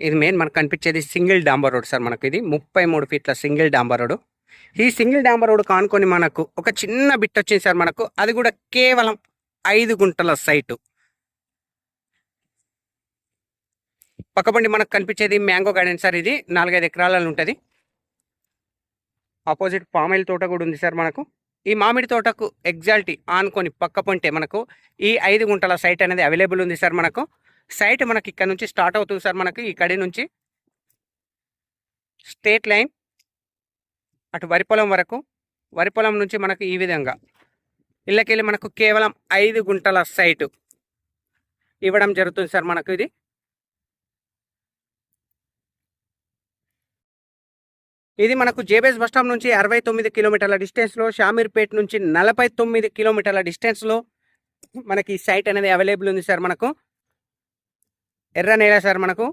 ఇది మెయిన్ మనకు కనిపించేది సింగిల్ డాంబర్ రోడ్ సార్. మనకు ఇది 33 ఫీట్ల సింగిల్ డాంబర్ రోడ్. ఈ సింగిల్ డాంబర్ రోడ్ కానుకొని మనకు ఒక చిన్న బిట్ వచ్చింది సార్ మనకు. అది కూడా కేవలం 5 గుంటల సైటు. పక్కబండి మనకు కనిపించేది మ్యాంగో గార్డెన్ సార్. ఇది 4-5 ఎకరాలలో ఉంటుంది. ఆపోజిట్ పామాయిల్ తోట కూడా ఉంది సార్ మనకు. ఈ మామిడి తోటకు ఎగ్జాక్ట్లీ ఆనుకొని పక్క పొంటే మనకు ఈ 5 గుంటల సైట్ అనేది అవైలబుల్ ఉంది సార్ మనకు. సైట్ మనకి ఇక్కడ నుంచి స్టార్ట్ అవుతుంది సార్ మనకి. ఇక్కడి నుంచి స్ట్రేట్ లైన్ అటు వరిపొలం వరకు, వరిపొలం నుంచి మనకు ఈ విధంగా ఇళ్ళకెళ్ళి మనకు కేవలం 5 గుంటల సైటు ఇవ్వడం జరుగుతుంది సార్ మనకు. ఇది మనకు జేబీఎస్ బస్ స్టాప్ నుంచి 69 కిలోమీటర్ల డిస్టెన్స్లో, షామీర్పేట్ నుంచి 49 కిలోమీటర్ల డిస్టెన్స్లో మనకి ఈ సైట్ అనేది అవైలబుల్ ఉంది సార్ మనకు. ఎర్ర నేల సార్ మనకు.